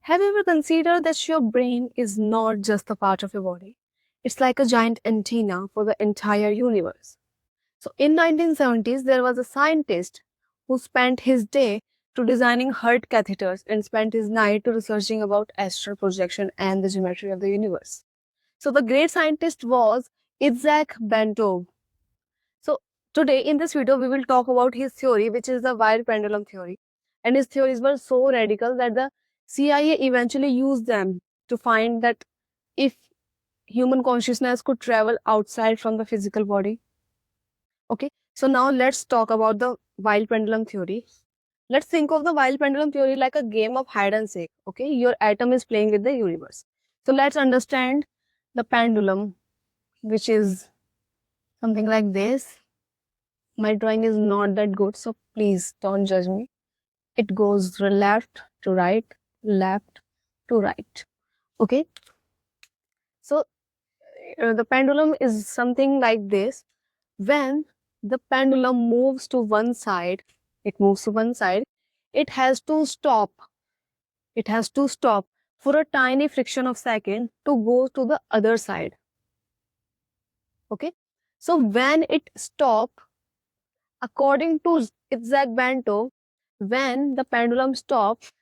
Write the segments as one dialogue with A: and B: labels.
A: Have you ever considered that your brain is not just a part of your body? It's like a giant antenna for the entire universe. So in 1970s, there was a scientist who spent his day to designing heart catheters and spent his night to researching about astral projection and the geometry of the universe. So the great scientist was Itzhak Bentov. So today in this video, we will talk about his theory, which is the wild pendulum theory. And his theories were so radical that the CIA eventually used them to find that if human consciousness could travel outside from the physical body. Okay, so now let's talk about the wild pendulum theory. Let's think of the wild pendulum theory like a game of hide and seek. Okay, your atom is playing with the universe. So let's understand the pendulum, which is something like this. My drawing is not that good, so please don't judge me. It goes left to right, left to right. Okay, so the pendulum is something like this. When the pendulum moves to one side, it has to stop. It has to stop for a tiny fraction of second to go to the other side. Okay, so when it stop, according to Itzhak Bentov, when the pendulum stops,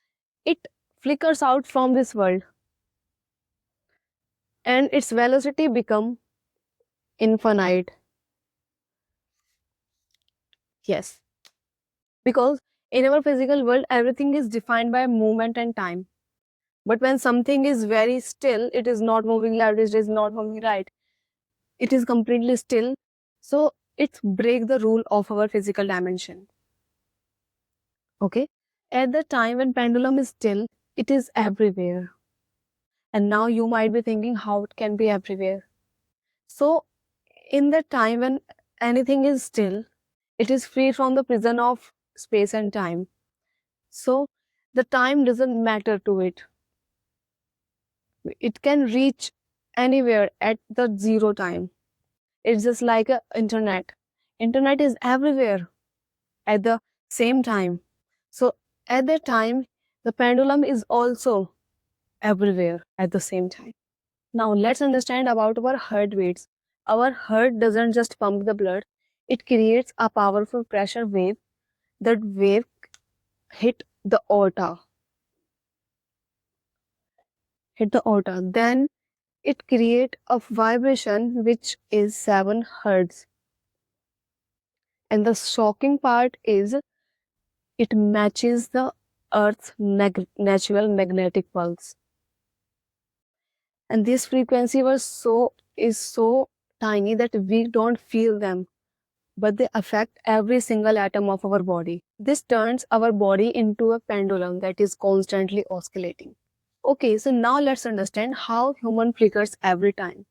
A: it flickers out from this world and its velocity become infinite. Yes, because in our physical world, everything is defined by movement and time. But when something is very still, it is not moving left, it is not moving right. It is completely still. So it breaks the rule of our physical dimension. Okay. At the time when pendulum is still, it is everywhere. And now you might be thinking how it can be everywhere. So in the time when anything is still, it is free from the prison of space and time. So the time doesn't matter to it. It can reach anywhere at the zero time. It's just like a internet. Internet is everywhere at the same time. So at that time, the pendulum is also everywhere at the same time. Now let's understand about our heart beats. Our heart doesn't just pump the blood, it creates a powerful pressure wave. That wave hit the aorta. Then it creates a vibration which is 7 hertz. And the shocking part is it matches the Earth's natural magnetic pulse. And this frequency is so tiny that we don't feel them, but they affect every single atom of our body. This turns our body into a pendulum that is constantly oscillating. Okay, so now let's understand how human flickers every time.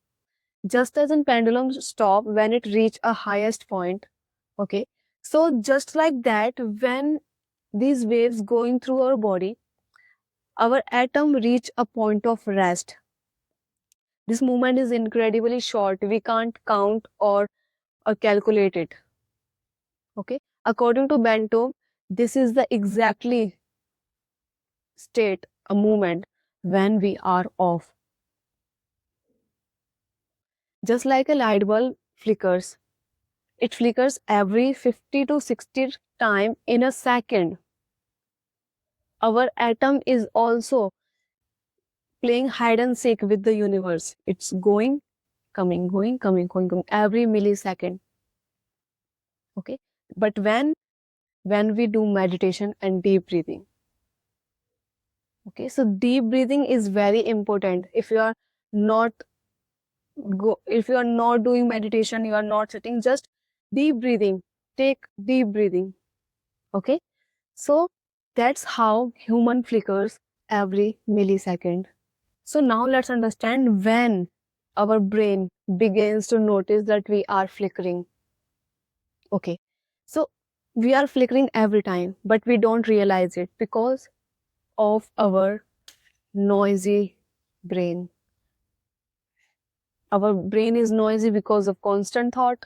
A: Just as in pendulums stop when it reach a highest point. Okay, so just like that, when these waves going through our body, our atom reach a point of rest. This movement is incredibly short. We can't count or calculate it. Okay. According to Bento, this is the exactly state, a moment when we are off. Just like a light bulb flickers, it flickers every 50 to 60 times in a second. Our atom is also playing hide and seek with the universe. It's going, coming, going, coming, going, coming every millisecond. Okay. But when we do meditation and deep breathing. Okay, so deep breathing is very important. If you are not doing meditation, you are not sitting, just deep breathing. Take deep breathing. Okay, so that's how human flickers every millisecond. So now let's understand when our brain begins to notice that we are flickering. Okay, so we are flickering every time, but we don't realize it because of our noisy brain. Our brain is noisy because of constant thought.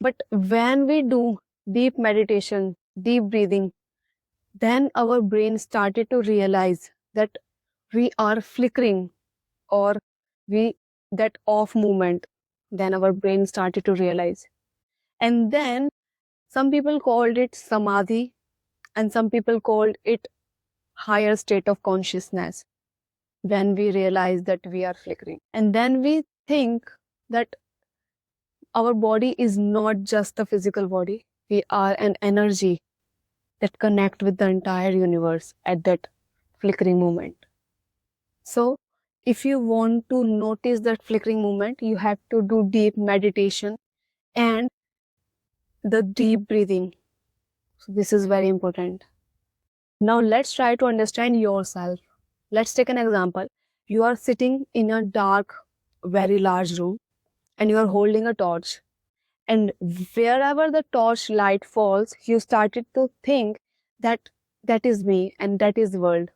A: But when we do deep meditation, deep breathing, then our brain started to realize that we are flickering, or we that off moment. Then our brain started to realize. And then some people called it samadhi, and some people called it higher state of consciousness, when we realize that we are flickering. And then we think that our body is not just a physical body. We are an energy that connect with the entire universe at that flickering moment. So if you want to notice that flickering moment, you have to do deep meditation and the deep breathing. So this is very important. Now let's try to understand yourself. Let's take an example. You are sitting in a dark, very large room, and you are holding a torch. And wherever the torch light falls, you started to think that that is me and that is the world.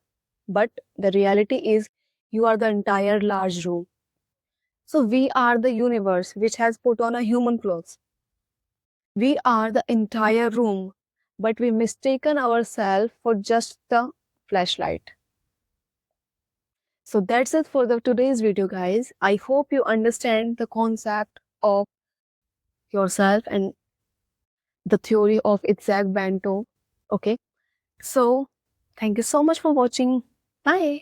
A: But the reality is, you are the entire large room. So we are the universe which has put on a human clothes. We are the entire room, but we mistaken ourselves for just the flashlight. So that's it for the today's video, guys. I hope you understand the concept of yourself and the theory of Itzhak Bento. Okay. So thank you so much for watching. Bye.